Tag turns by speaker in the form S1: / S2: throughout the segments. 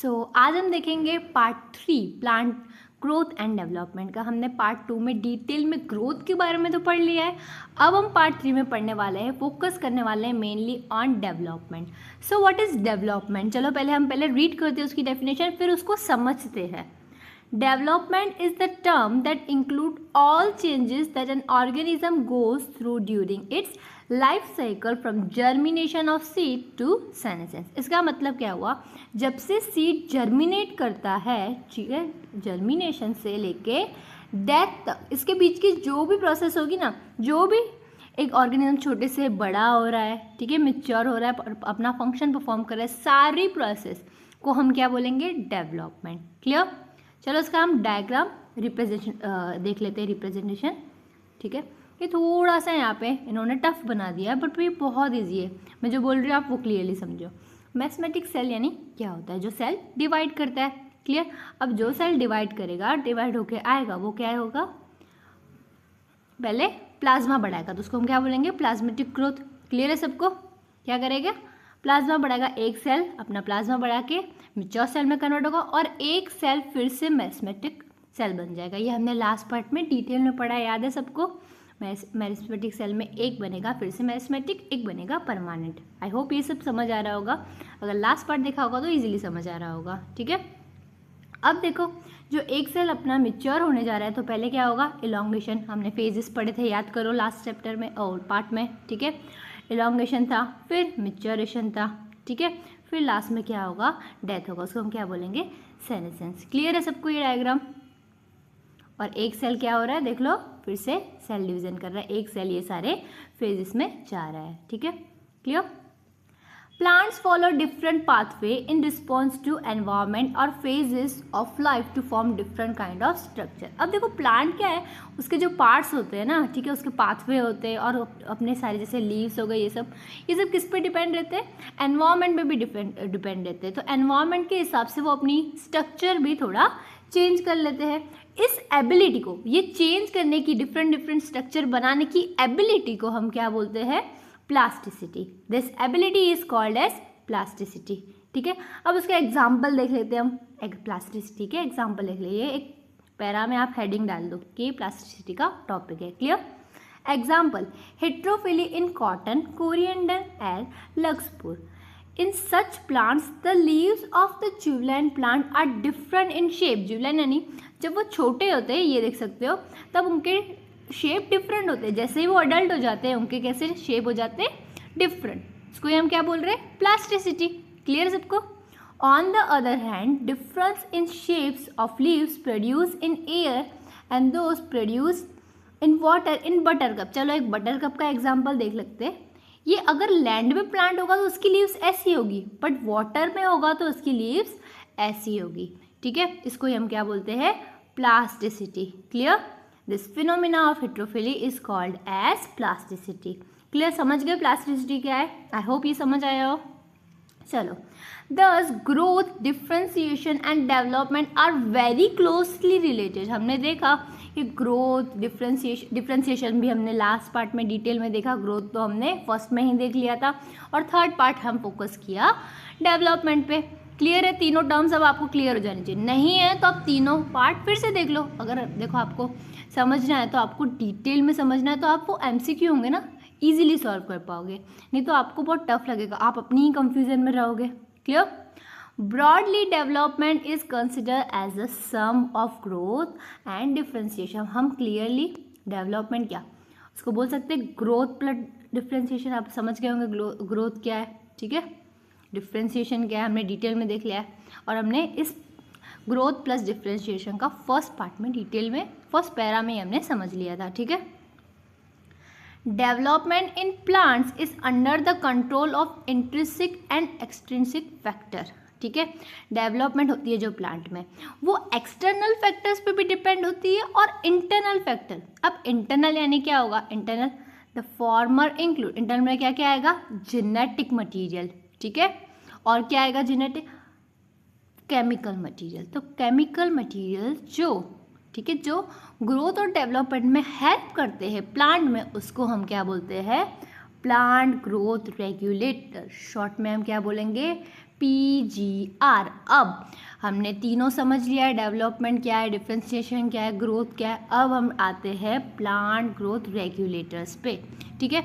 S1: आज हम देखेंगे part 3 plant growth and development का। हमने पार्ट 2 में डिटेल में ग्रोथ के बारे में तो पढ़ लिया है। अब हम पार्ट 3 में पढ़ने वाले हैं, फोकस करने वाले हैं mainly on development. So what is development? चलो हम पहले रीड करते हैं उसकी डेफिनेशन, फिर उसको समझते हैं। Development is the term that include all changes that an organism goes through during its life cycle from germination of seed to senescence। इसका मतलब क्या हुआ? जब से सीड जर्मिनेट करता है, ठीक है, जर्मिनेशन से लेके डेथ तक, इसके बीच की जो भी प्रोसेस होगी ना, जो भी एक ऑर्गेनिज्म छोटे से बड़ा हो रहा है, ठीक है, मैच्योर हो रहा है, अपना फंक्शन परफॉर्म कर रहा है, सारी प्रोसेस को हम क्या बोलेंगे? डेवलपमेंट। क्लियर? चलो इसका हम डायग्राम रिप्रेजेंटेशन देख लेते हैं, रिप्रेजेंटेशन। ठीक है, ये थोड़ा सा यहाँ पे इन्होंने टफ बना दिया है, बट ये बहुत इजी है। मैं जो बोल रही हूँ आप वो क्लियरली समझो। मैथमेटिक सेल यानी क्या होता है? जो सेल डिवाइड करता है। क्लियर? अब जो सेल डिवाइड करेगा, डिवाइड होके आएगा, वो क्या होगा? पहले प्लाज्मा बढ़ाएगा, तो उसको हम क्या बोलेंगे? प्लाज्मेटिक ग्रोथ। क्लियर है सबको? क्या करेगा? प्लाज्मा बढ़ाएगा, एक सेल अपना प्लाज्मा बढ़ा के मैच्योर सेल में कन्वर्ट होगा और एक सेल फिर से मेरिस्टेमेटिक सेल बन जाएगा। ये हमने लास्ट पार्ट में डिटेल में पढ़ा, याद है सबको? मेरिस्टेमेटिक सेल में एक बनेगा, फिर से मेरिस्टेमेटिक, एक बनेगा परमानेंट। आई होप ये सब समझ आ रहा होगा। अगर लास्ट पार्ट देखा होगा तो ईजिली समझ आ रहा होगा। ठीक है, अब देखो, जो एक सेल अपना मैच्योर होने जा रहा है तो पहले क्या होगा? इलॉन्गेशन। हमने फेजेस पढ़े थे, याद करो, लास्ट चैप्टर में और पार्ट में। ठीक है, इलॉन्गेशन था, फिर मैच्योरेशन था, ठीक है, फिर लास्ट में क्या होगा? डेथ होगा। उसको हम क्या बोलेंगे? सेनेसेंस। क्लियर है सबको ये डायग्राम? और एक सेल क्या हो रहा है? देख लो, फिर से सेल डिवीजन कर रहा है, एक सेल ये सारे फेजेस में जा रहा है। ठीक है, clear? Plants follow different pathway in response to environment और phases of life to form different kind of structure। अब देखो, प्लांट क्या है? उसके जो पार्ट्स होते हैं ना, ठीक है, उसके पाथवे होते हैं और अपने सारे जैसे लीव्स हो गए, ये सब किस पे डिपेंड रहते हैं? एनवायरनमेंट पे भी डिपेंड रहते हैं। तो एनवायरनमेंट के हिसाब से वो अपनी स्ट्रक्चर भी थोड़ा चेंज कर लेते हैं। इस एबिलिटी को, ये चेंज करने की, डिफरेंट स्ट्रक्चर बनाने की एबिलिटी को हम क्या बोलते हैं? Plasticity. This ability is called as plasticity. ठीक है, अब उसका एग्जाम्पल देख लेते हैं हम। एक प्लास्टिसिटी के एग्जाम्पल देख लीजिए, एक पैरा में आप हेडिंग डाल दो कि प्लास्टिसिटी का टॉपिक है। Clear? Example: heterophylly in cotton, coriander and larkspur. In such plants the leaves of the जुवलाइन plant are different in shape. जुवलाइन यानी जब वो छोटे होते हैं, ये देख सकते हो, तब उनके शेप डिफरेंट होते हैं। जैसे ही वो अडल्ट हो जाते हैं, उनके कैसे शेप हो जाते हैं? डिफरेंट। इसको हम क्या बोल रहे हैं? प्लास्टिसिटी। क्लियर सबको? On the other hand, difference in shapes of leaves produce in air and those produce in water in butter cup. चलो एक बटर कप का एग्जाम्पल देख लेते हैं। ये अगर लैंड में प्लांट होगा तो उसकी लीव्स ऐसी होगी, बट वाटर में होगा तो उसकी लीव्स ऐसी होगी। ठीक है, इसको हम क्या बोलते हैं? Plasticity. Clear? This phenomena of heterophily is called as plasticity. Clear? समझ गए प्लास्टिसिटी क्या है? आई होप ये समझ आया हो। चलो, thus growth, differentiation and development are very closely related. हमने देखा कि ग्रोथ, डिफ्रेंसिएशन भी हमने लास्ट पार्ट में डिटेल में देखा, ग्रोथ तो हमने फर्स्ट में ही देख लिया था, और थर्ड पार्ट हम फोकस किया डेवलपमेंट पे। क्लियर है? तीनों टर्म्स अब आपको क्लियर हो जानी चाहिए। नहीं है तो आप तीनों पार्ट फिर से देख लो। अगर देखो आपको समझना है तो, आपको डिटेल में समझना है तो आप वो MCQ होंगे ना, इजीली सॉल्व कर पाओगे, नहीं तो आपको बहुत टफ लगेगा, आप अपनी ही कंफ्यूजन में रहोगे। Clear? Broadly development is consider as a sum of growth and differentiation. हम क्लियरली डेवलपमेंट क्या, उसको बोल सकते हैं ग्रोथ प्लस डिफ्रेंसिएशन। आप समझ गए होंगे ग्रोथ क्या है, ठीक है, डिफ्रेंसिएशन क्या है, हमने डिटेल में देख लिया है, और हमने इस ग्रोथ प्लस डिफ्रेंशिएशन का फर्स्ट पार्ट में डिटेल में, फर्स्ट पैरा में हमने समझ लिया था। ठीक है, development in plants is under the control of intrinsic and extrinsic factor. ठीक है, डेवलपमेंट होती है जो प्लांट में, वो एक्सटर्नल फैक्टर्स पे भी डिपेंड होती है और इंटरनल फैक्टर। अब इंटरनल यानी क्या होगा? Internal, the former include, internal में क्या क्या आएगा? Genetic material. ठीक है, और क्या आएगा? Genetic, chemical material. तो केमिकल मटेरियल जो, ठीक है, जो ग्रोथ और डेवलपमेंट में हेल्प करते हैं प्लांट में, उसको हम क्या बोलते हैं? Plant growth regulator. शॉर्ट में हम क्या बोलेंगे? PGR। अब हमने तीनों समझ लिया है, डेवलपमेंट क्या है, डिफ्रेंशिएशन क्या है, ग्रोथ क्या है। अब हम आते हैं प्लांट ग्रोथ रेगुलेटर्स पे, ठीक है।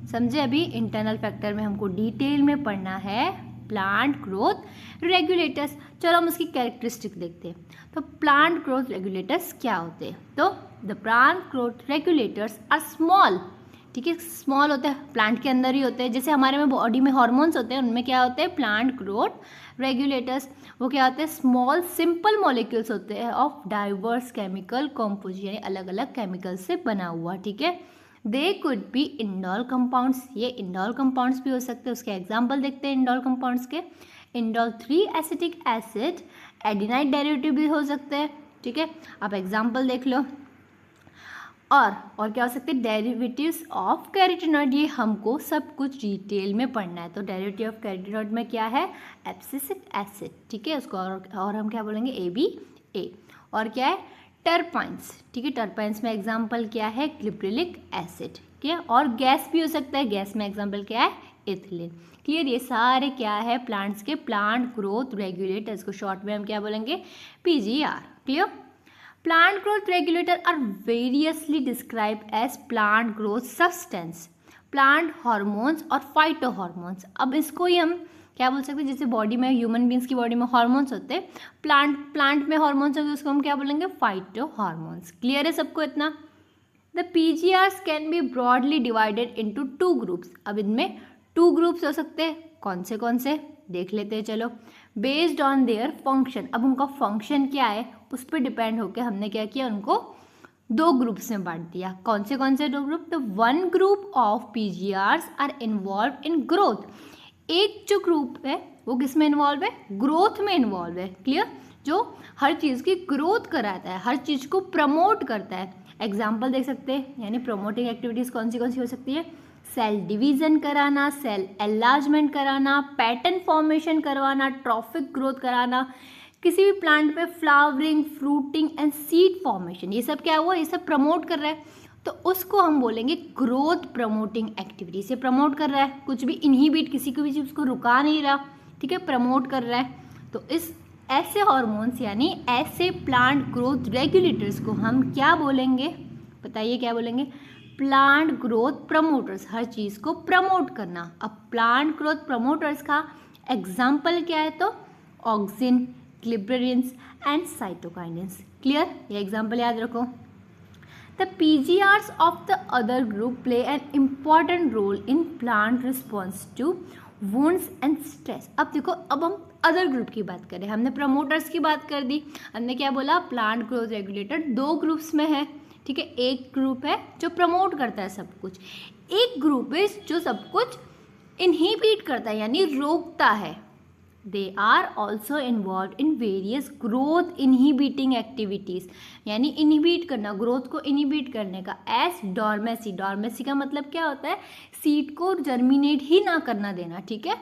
S1: समझे, अभी इंटरनल फैक्टर में हमको डिटेल में पढ़ना है प्लांट ग्रोथ रेगुलेटर्स। चलो हम उसकी कैरेक्टरिस्टिक देखते हैं। तो प्लांट ग्रोथ रेगुलेटर्स क्या होते हैं? तो the plant growth regulators are small, ठीक है, स्मॉल होते हैं, प्लांट के अंदर ही होते हैं। जैसे हमारे में बॉडी में हॉर्मोन्स होते हैं, उनमें क्या होते हैं? Plant growth regulators. वो क्या होते हैं? स्मॉल सिंपल मॉलिक्यूल्स होते हैं ऑफ डाइवर्स केमिकल कॉम्पोजिशन, यानी अलग अलग केमिकल से बना हुआ, ठीक है। They could be indole compounds, ये इंडोल कंपाउंड्स भी हो सकते हैं। उसके एग्जाम्पल देखते हैं इंडोल कंपाउंड्स के। इंडोल 3 एसिटिक एसिड, एडिनाइड डेरिवेटिव भी हो सकते हैं, ठीक है। आप एग्जाम्पल देख लो। और क्या हो सकते हैं? Derivatives of carotenoid. ये हमको सब कुछ डिटेल में पढ़ना है। तो डेरिवेटिव ऑफ कैरोटीनॉइड में क्या है? एब्सिसिक एसिड, ठीक है। उसको और हम क्या बोलेंगे? ABA। और क्या है? टर्पाइंस, ठीक है। टर्पाइंस में एग्जाम्पल क्या है? ग्लिब्रेलिक एसिड, ठीक है। और गैस भी हो सकता है, गैस में एग्जाम्पल क्या है? एथिलीन। क्लियर? ये सारे क्या है? प्लांट्स के प्लांट ग्रोथ रेगुलेटर्स को शॉर्ट में हम क्या बोलेंगे? PGR। Clear? Plant growth regulator are variously described as plant growth substance, plant hormones और फाइटो हार्मोन्स। अब इसको ही हम क्या बोल सकते हैं? जैसे बॉडी में, ह्यूमन बींग्स की बॉडी में हार्मोन्स होते हैं, प्लांट में हार्मोन्स होंगे, उसको हम क्या बोलेंगे? Phyto hormones. क्लियर है सबको इतना? The PGRs can be broadly divided into 2 groups. अब इनमें 2 ग्रुप्स हो सकते हैं। कौन से देख लेते हैं, चलो। बेस्ड ऑन देयर फंक्शन, अब उनका फंक्शन क्या है उस पर डिपेंड होकर हमने क्या किया? उनको 2 ग्रुप्स में बांट दिया। कौन से 2 ग्रुप? तो 1 group of PGRs are involved in growth. एक जो ग्रुप है वो किस में इन्वॉल्व है? ग्रोथ में इन्वॉल्व है। क्लियर? जो हर चीज़ की ग्रोथ कराता है, हर चीज़ को प्रमोट करता है। एग्जाम्पल देख सकते हैं, यानी प्रमोटिंग एक्टिविटीज़ कौन सी हो सकती है? सेल डिवीजन कराना, सेल एनलार्जमेंट कराना, पैटर्न फॉर्मेशन करवाना, ट्रॉफिक ग्रोथ कराना, किसी भी प्लांट पे flowering, fruiting and seed formation, ये सब क्या हुआ? ये सब प्रमोट कर रहा है, तो उसको हम बोलेंगे ग्रोथ प्रमोटिंग एक्टिविटी। से प्रमोट कर रहा है, कुछ भी इनहिबिट, किसी को भी चीज़ को रुका नहीं रहा, ठीक है, प्रमोट कर रहा है। तो इस ऐसे हार्मोन्स यानी ऐसे प्लांट ग्रोथ रेगुलेटर्स को हम क्या बोलेंगे? बताइए क्या बोलेंगे? प्लांट ग्रोथ प्रमोटर्स, हर चीज़ को प्रमोट करना। अब प्लांट ग्रोथ प्रमोटर्स का एग्जाम्पल क्या है? तो auxin, gibberellins and cytokinins. Clear? ये एग्जाम्पल याद रखो। The PGRs of the other group play an important role in plant response to wounds and stress. अब देखो, अब हम अदर ग्रुप की बात करें, हमने प्रमोटर्स की बात कर दी, हमने क्या बोला? प्लांट ग्रोथ रेगुलेटर 2 ग्रुप्स में है, ठीक है। एक ग्रुप है जो प्रमोट करता है सब कुछ, एक ग्रुप है जो सब कुछ इनहिबिट करता है यानी रोकता है। They are also involve in various growth inhibiting activities, यानी इनहिबिट करना, ग्रोथ को इनहिबिट करने का। एस डॉर्मेसी, डॉर्मेसी का मतलब क्या होता है? सीड को जर्मिनेट ही ना करना देना, ठीक है,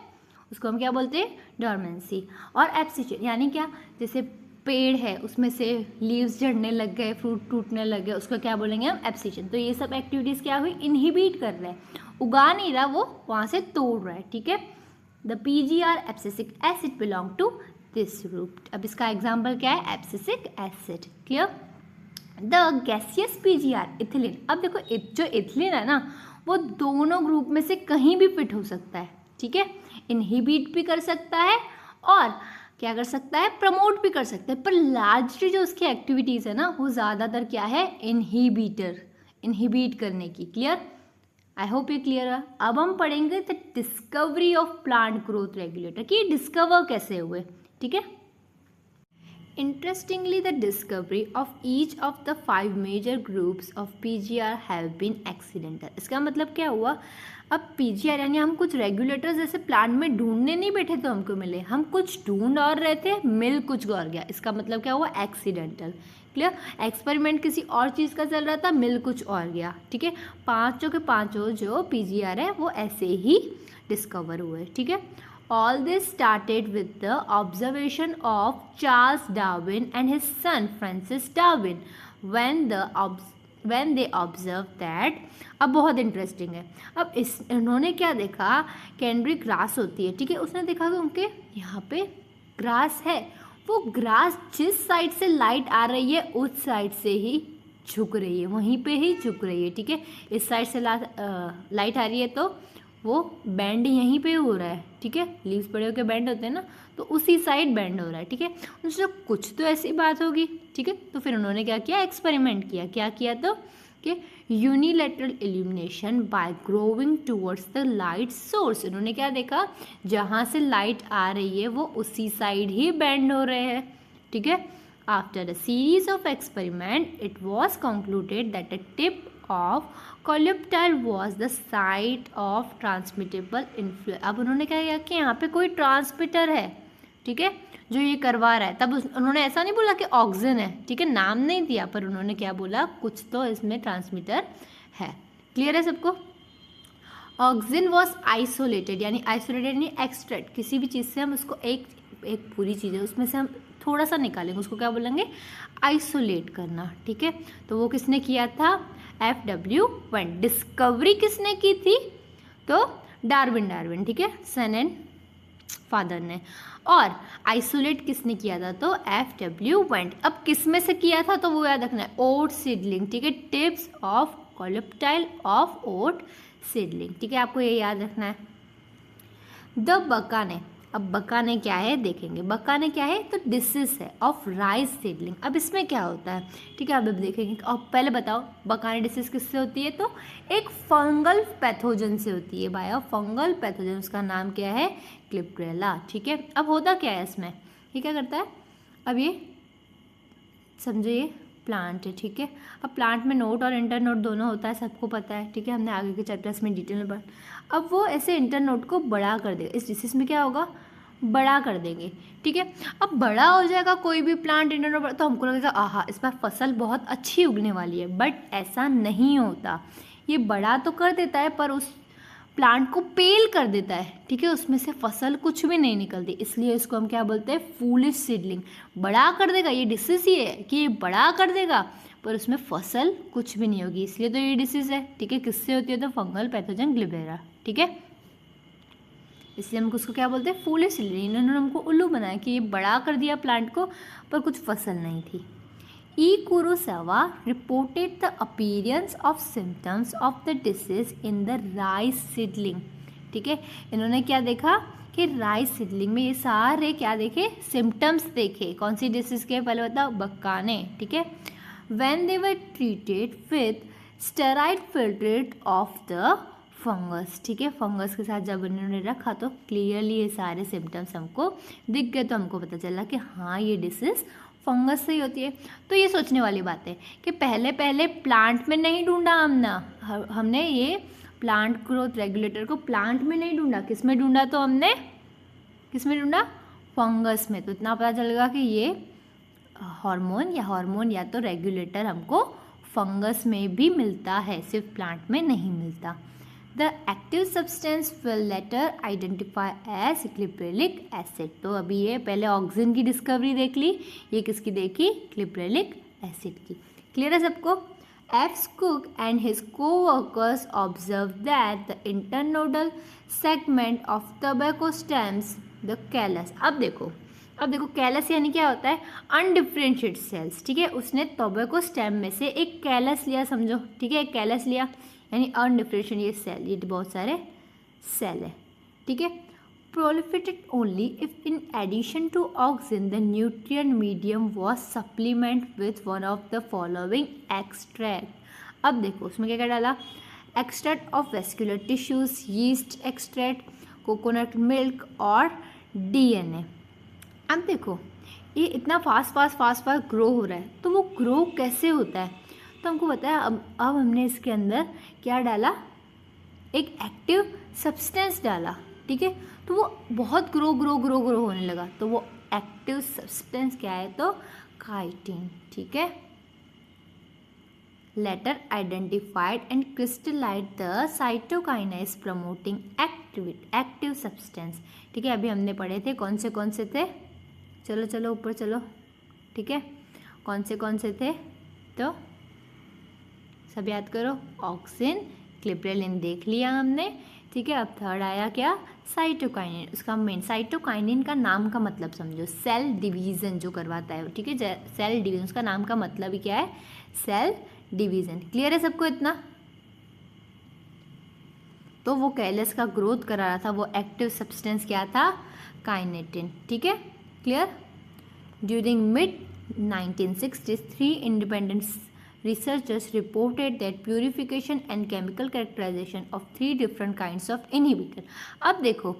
S1: उसको हम क्या बोलते हैं? डॉर्मेंसी। और एब्सिशन यानी क्या? जैसे पेड़ है उसमें से लीव्स झड़ने लग गए, फ्रूट टूटने लग गए, उसको क्या बोलेंगे हम? एब्सिशन। तो ये सब एक्टिविटीज़ क्या हुई? इनहिबिट कर रहा है, उगा नहीं रहा, वो वहाँ से तोड़ रहा है, ठीक है। The PGR abscisic acid belong to this group. अब इसका एग्जाम्पल क्या है? Abscisic acid. Clear? The gaseous PGR ethylene. अब देखो, जो इथिलीन है ना, वो दोनों ग्रुप में से कहीं भी फिट हो सकता है, ठीक है, इनहिबिट भी कर सकता है और क्या कर सकता है? प्रमोट भी कर सकता है। पर लार्जली जो उसकी एक्टिविटीज़ है ना, वो ज़्यादातर क्या है? इनहिबिट करने की। क्लियर? आई होप ये क्लियर है। अब हम पढ़ेंगे the discovery of plant growth regulator, कि डिस्कवर कैसे हुए, ठीक है। Interestingly, the discovery of each of the 5 major groups of PGR have been accidental. इसका मतलब क्या हुआ? अब PGR यानी हम कुछ रेगुलेटर्स जैसे प्लांट में ढूंढने नहीं बैठे तो हमको मिले, हम कुछ ढूंढ और रहे थे, मिल कुछ और गया। इसका मतलब क्या हुआ? एक्सीडेंटल। क्लियर? एक्सपेरिमेंट किसी और चीज़ का चल रहा था, मिल कुछ और गया, ठीक है। पाँचों के पाँचों जो PGR है वो ऐसे ही डिस्कवर हुए, ठीक है। All this started with the observation of Charles Darwin and his son Francis Darwin. When the when they observed that, अब बहुत इंटरेस्टिंग है। अब इन्होंने क्या देखा, कैनरी ग्रास होती है, ठीक है, उसने देखा कि उनके यहाँ पे ग्रास है, वो ग्रास जिस साइड से लाइट आ रही है उस साइड से ही झुक रही है, वहीं पे ही झुक रही है, ठीक है। इस साइड से लाइट आ रही है तो वो बैंड यहीं पे हो रहा है, ठीक है, लीव्स बड़े होकर बैंड होते हैं ना, तो उसी साइड बैंड हो रहा है, ठीक है। उन्होंने कुछ तो ऐसी बात होगी, ठीक है, तो फिर उन्होंने क्या किया, एक्सपेरिमेंट किया। क्या किया तो कि unilateral illumination by growing towards the light source. उन्होंने क्या देखा, जहाँ से लाइट आ रही है वो उसी साइड ही बैंड हो रहे हैं, ठीक है। After a series of experiment it was concluded that the tip of coleoptile was the site of transmittable influence। अब उन्होंने क्या किया कि यहाँ पे कोई ट्रांसमीटर है, ठीक है, जो ये करवा रहा है। तब उन्होंने ऐसा नहीं बोला कि ऑक्सीजन है, ठीक है, नाम नहीं दिया, पर उन्होंने क्या बोला, कुछ तो इसमें ट्रांसमीटर है। क्लियर है सबको। ऑक्सीजन वॉज आइसोलेटेड, यानी आइसोलेटेड यानी एक्सट्रैक्ट, किसी भी चीज़ से हम उसको एक पूरी चीज़ है उसमें से हम थोड़ा सा निकालेंगे, उसको क्या बोलेंगे, आइसोलेट करना, ठीक है। तो वो किसने किया था, FW वेंट। डिस्कवरी किसने की थी, तो डार्विन, ठीक है, सन एंड फादर ने। और आइसोलेट किसने किया था, तो FW वेंट। अब किस में से किया था, तो वो याद रखना है, ओट सीडलिंग, ठीक है, tips of coleoptile of oat seedling, ठीक है, आपको ये याद रखना है। द बकाने, अब बकाने क्या है देखेंगे, बकाने क्या है, तो डिसीज है ऑफ राइस सीडलिंग। अब इसमें क्या होता है, ठीक है, अब देखेंगे। अब पहले बताओ बकाने डिसीज किससे होती है, तो एक फंगल पैथोजन से होती है, बायो फंगल पैथोजन, उसका नाम क्या है, क्लिप्रेला, ठीक है। अब होता क्या है इसमें, ये क्या करता है, अब ये समझो ये प्लांट है, ठीक है। अब प्लांट में नोट और इंटर नोट दोनों होता है, सबको पता है, ठीक है, हमने आगे के चैप्टर्स में डिटेल में पढ़ा। अब वो ऐसे इंटर नोट को बड़ा कर देगा, इस डिसीज में क्या होगा, बड़ा कर देंगे, ठीक है। अब बड़ा हो जाएगा कोई भी प्लांट इंटर नोट, तो हमको लगेगा आहा इस बार फसल बहुत अच्छी उगने वाली है, बट ऐसा नहीं होता। ये बड़ा तो कर देता है पर उस प्लांट को पेल कर देता है, ठीक है, उसमें से फसल कुछ भी नहीं निकलती, इसलिए इसको हम क्या बोलते हैं, फूलिश सीडलिंग। बड़ा कर देगा, ये डिसीज ही है कि ये बड़ा कर देगा पर उसमें फसल कुछ भी नहीं होगी, इसलिए तो ये डिसीज है, ठीक है। किससे होती है, तो फंगल पैथोजन ग्लिबेरा, ठीक है, इसलिए हम उसको क्या बोलते हैं, फूलिश सीडलिंग। इन्होंने हमको उल्लू बनाया कि ये बड़ा कर दिया प्लांट को पर कुछ फसल नहीं थी। E. Kurosawa reported the appearance of symptoms of the disease in the rice seedling, ठीक है। इन्होंने क्या देखा कि राइस सीडलिंग में ये सारे क्या देखे, सिम्टम्स देखे, कौन सी डिसीज के, पहले बताओ, बकाने, ठीक है। When they were treated with steroid filtrate of the fungus, ठीक है, फंगस के साथ जब इन्होंने रखा तो क्लियरली ये सारे सिम्टम्स हमको दिख गए, तो हमको पता चला कि हाँ ये डिसीज फंगस से ही होती है। तो ये सोचने वाली बात है कि पहले पहले प्लांट में नहीं ढूंढा हमने ये प्लांट ग्रोथ रेगुलेटर को प्लांट में नहीं ढूंढा, किस में ढूंढा, तो हमने किस में ढूंढा, फंगस में। तो इतना पता चलेगा कि ये हार्मोन या तो रेगुलेटर हमको फंगस में भी मिलता है, सिर्फ प्लांट में नहीं मिलता। The active substance will later identify as क्लिप्रेलिक एसिड। तो अभी ये पहले ऑक्सीजन की डिस्कवरी देख ली, ये किसकी देखी, क्लिप्रेलिक एसिड की। क्लियर है सबको। F. Cook and his co-workers observed that the internodal segment of tobacco stems, the callus। अब देखो कैलस यानी क्या होता है, अनडिफरेंशिएट सेल्स, ठीक है। उसने टोबैको स्टेम में से एक कैलस लिया, समझो, ठीक है, एक कैलस लिया यानी अनडिफरेंशिएट सेल, ये बहुत सारे सेल है, ठीक है। Proliferated only if in addition to oxygen the nutrient medium was supplement with one of the following extract. अब देखो उसमें क्या क्या डाला, extract of vascular tissues, yeast extract, coconut milk और DNA। अब देखो ये इतना फास्ट ग्रो हो रहा है, तो वो ग्रो कैसे होता है, तो हमको पता है। अब हमने इसके अंदर क्या डाला, एक एक्टिव सब्सटेंस डाला, ठीक है, तो वो बहुत ग्रो होने लगा। तो वो एक्टिव सब्सटेंस क्या है, तो काइटिन, ठीक है। Later identified and crystallize the cytokinesis promoting active substance, ठीक है। अभी हमने पढ़े थे कौन से थे, चलो ऊपर चलो, ठीक है, कौन से थे, तो सब याद करो, ऑक्सिन, क्लिप्रेलिन देख लिया हमने, ठीक है। अब थर्ड आया क्या, साइटोकाइनिन। उसका मेन, साइटोकाइनिन का नाम का मतलब समझो, सेल डिवीजन जो करवाता है, ठीक है। सेल डिवीजन, उसका नाम का मतलब ही क्या है, सेल डिवीजन। क्लियर है सबको इतना? तो वो कैलस का ग्रोथ करा रहा था, वो एक्टिव सब्सटेंस क्या था, काइनेटिन, ठीक है। Clear? During mid 1960s, 3 independent researchers reported that purification and chemical characterization of 3 different kinds of inhibitor. अब देखो,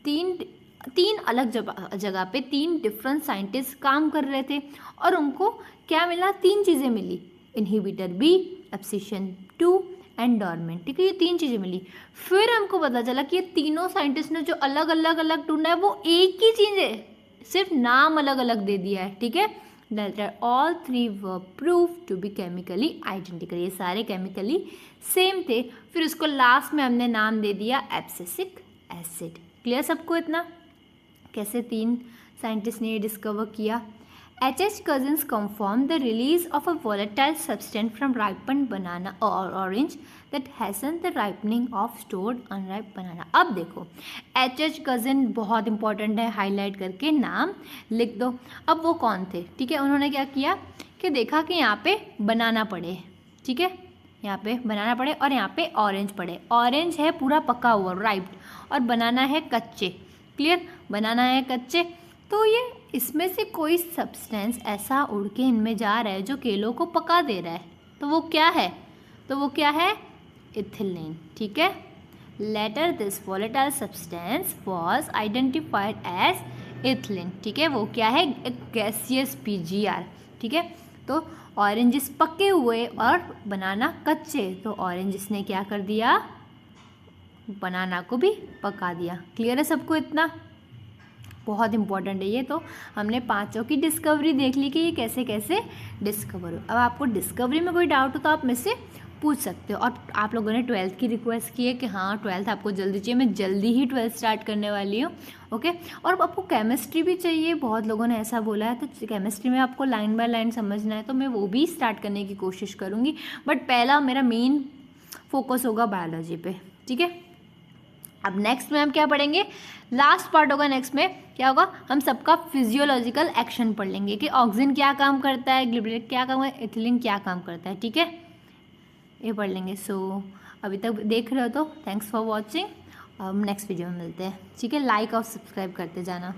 S1: तीन अलग जगह पे 3 डिफरेंट साइंटिस्ट काम कर रहे थे और उनको क्या मिला, 3 चीज़ें मिली, inhibitor B, abscission 2 and dormant, ठीक है। ये 3 चीज़ें मिली। फिर हमको पता चला कि ये तीनों साइंटिस्ट ने जो अलग अलग अलग ढूंढा है वो एक ही चीज़ है, सिर्फ नाम अलग अलग दे दिया है, ठीक है। Later all 3 were proved to be chemically identical, ये सारे केमिकली सेम थे। फिर उसको लास्ट में हमने नाम दे दिया एब्सिसिक एसिड। क्लियर सबको इतना? कैसे 3 साइंटिस्ट ने ये डिस्कवर किया? H.H. Cousins confirmed the release of a volatile substance from ripened banana or orange that hastened the ripening of stored unripe banana. अब देखो, H.H. Cousin बहुत इंपॉर्टेंट है, हाईलाइट करके नाम लिख दो। अब वो कौन थे, ठीक है। उन्होंने क्या किया कि देखा कि यहाँ पे बनाना पड़े, ठीक है, यहाँ पे बनाना पड़े और यहाँ पे ऑरेंज पड़े। ऑरेंज है पूरा पका हुआ, राइप्ड, और बनाना है कच्चे। क्लियर? बनाना है कच्चे, तो ये इसमें से कोई सब्सटेंस ऐसा उड़ के इनमें जा रहा है जो केलों को पका दे रहा है, तो वो क्या है, तो वो क्या है, इथिलीन, ठीक है। Later this volatile substance was identified as ethylene, ठीक है। वो क्या है, गैसियस PGR, ठीक है। तो ऑरेंजेस पके हुए और बनाना कच्चे, तो ऑरेंजेस ने क्या कर दिया, बनाना को भी पका दिया। क्लियर है सबको इतना? बहुत इंपॉर्टेंट है ये। तो हमने 5 की डिस्कवरी देख ली कि ये कैसे कैसे डिस्कवर हो। अब आपको डिस्कवरी में कोई डाउट हो तो आप मुझसे पूछ सकते हो। और आप लोगों ने 12th की रिक्वेस्ट की है कि हाँ 12th आपको जल्दी चाहिए, मैं जल्दी ही 12th स्टार्ट करने वाली हूँ, ओके। और आपको केमिस्ट्री भी चाहिए, बहुत लोगों ने ऐसा बोला है, तो केमिस्ट्री में आपको लाइन बाय लाइन समझना है, तो मैं वो भी स्टार्ट करने की कोशिश करूँगी। बट पहला मेरा मेन फोकस होगा बायोलॉजी पे, ठीक है। अब नेक्स्ट में हम क्या पढ़ेंगे, लास्ट पार्ट होगा नेक्स्ट में क्या होगा, हम सबका फिजियोलॉजिकल एक्शन पढ़ लेंगे कि ऑक्सीजन क्या काम करता है, ग्लिसरीन क्या काम करता है, इथिलीन क्या काम करता है, ठीक है, ये पढ़ लेंगे। सो अभी तक देख रहे हो तो थैंक्स फॉर वॉचिंग। अब नेक्स्ट वीडियो में मिलते हैं, ठीक है। लाइक और सब्सक्राइब करते जाना।